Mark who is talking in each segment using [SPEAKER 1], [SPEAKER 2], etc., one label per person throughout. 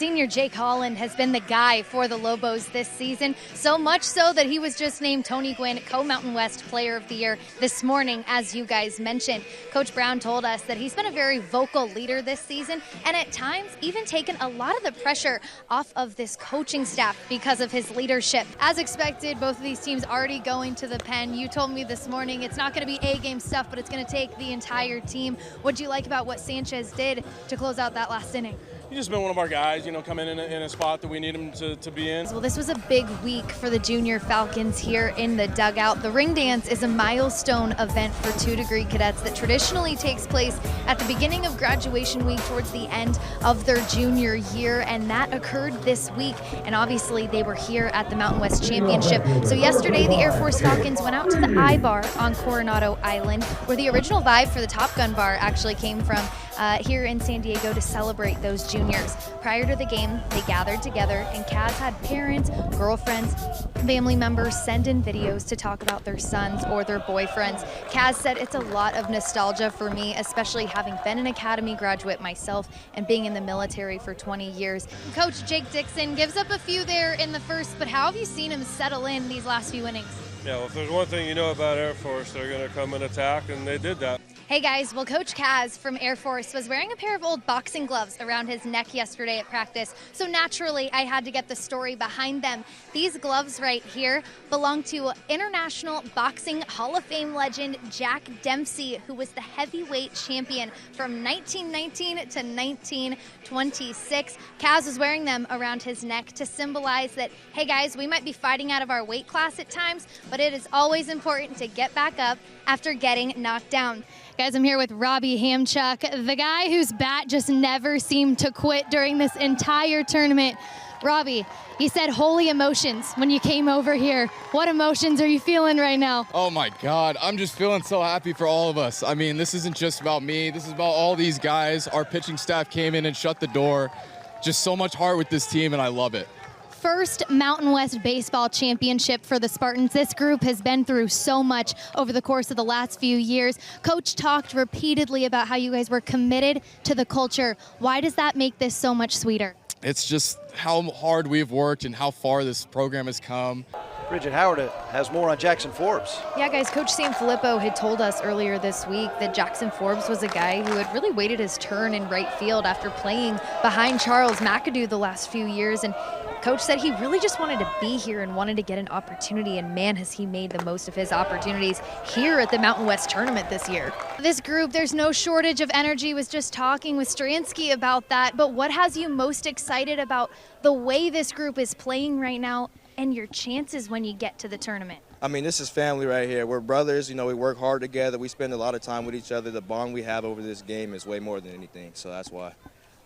[SPEAKER 1] Senior Jake Holland has been the guy for the Lobos this season, so much so that he was just named Tony Gwynn Co-Mountain West Player of the Year this morning, as you guys mentioned. Coach Brown told us that he's been a very vocal leader this season and at times even taken a lot of the pressure off of this coaching staff because of his leadership. As expected, both of these teams already going to the pen. You told me this morning it's not going to be A-game stuff, but it's going to take the entire team. What do you like about what Sanchez did to close out that last inning?
[SPEAKER 2] He's just been one of our guys, coming in a spot that we need him to be in.
[SPEAKER 1] Well, this was a big week for the Junior Falcons here in the dugout. The ring dance is a milestone event for 2 Degree cadets that traditionally takes place at the beginning of graduation week towards the end of their junior year, and that occurred this week. And obviously they were here at the Mountain West Championship. So yesterday the Air Force Falcons went out to the I-Bar on Coronado Island, where the original vibe for the Top Gun bar actually came from, here in San Diego, to celebrate those juniors. Prior to the game, they gathered together, and Kaz had parents, girlfriends, family members send in videos to talk about their sons or their boyfriends. Kaz said, "It's a lot of nostalgia for me, especially having been an academy graduate myself and being in the military for 20 years. Coach Jake Dixon gives up a few there in the first, but how have you seen him settle in these last few innings?
[SPEAKER 3] Yeah, well, if there's one thing you know about Air Force, they're going to come and attack, and they did that.
[SPEAKER 1] Hey guys, well, Coach Kaz from Air Force was wearing a pair of old boxing gloves around his neck yesterday at practice, so naturally I had to get the story behind them. These gloves right here belong to International Boxing Hall of Fame legend Jack Dempsey, who was the heavyweight champion from 1919 to 1926. Kaz was wearing them around his neck to symbolize that, hey guys, we might be fighting out of our weight class at times, but it is always important to get back up after getting knocked down. Guys, I'm here with Robbie Hamchuk, the guy whose bat just never seemed to quit during this entire tournament. Robbie, he said holy emotions when you came over here. What emotions are you feeling right now?
[SPEAKER 4] Oh my God, I'm just feeling so happy for all of us. I mean, this isn't just about me. This is about all these guys. Our pitching staff came in and shut the door. Just so much heart with this team, and I love it.
[SPEAKER 1] First Mountain West Baseball Championship for the Spartans. This group has been through so much over the course of the last few years. Coach talked repeatedly about how you guys were committed to the culture. Why does that make this so much sweeter?
[SPEAKER 4] It's just how hard we've worked and how far this program has come.
[SPEAKER 5] Bridget Howard has more on Jackson Forbes.
[SPEAKER 1] Yeah, guys, Coach Sam Filippo had told us earlier this week that Jackson Forbes was a guy who had really waited his turn in right field after playing behind Charles McAdoo the last few years. And Coach said he really just wanted to be here and wanted to get an opportunity, and man, has he made the most of his opportunities here at the Mountain West Tournament this year. This group, there's no shortage of energy. Was just talking with Stransky about that, but what has you most excited about the way this group is playing right now and your chances when you get to the tournament?
[SPEAKER 6] I mean, this is family right here. We're brothers, we work hard together. We spend a lot of time with each other. The bond we have over this game is way more than anything, so that's why.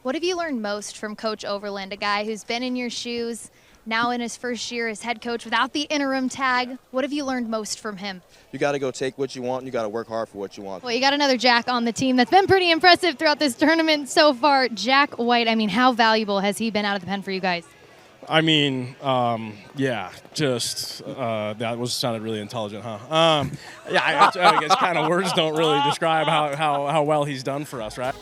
[SPEAKER 1] What have you learned most from Coach Overland, a guy who's been in your shoes, now in his first year as head coach without the interim tag? What have you learned most from him?
[SPEAKER 6] You got to go take what you want, and you got to work hard for what you want.
[SPEAKER 1] Well, you got another Jack on the team that's been pretty impressive throughout this tournament so far. Jack White, I mean, how valuable has he been out of the pen for you guys?
[SPEAKER 2] I mean, yeah, just that sounded really intelligent, huh? I guess kind of words don't really describe how well he's done for us, right?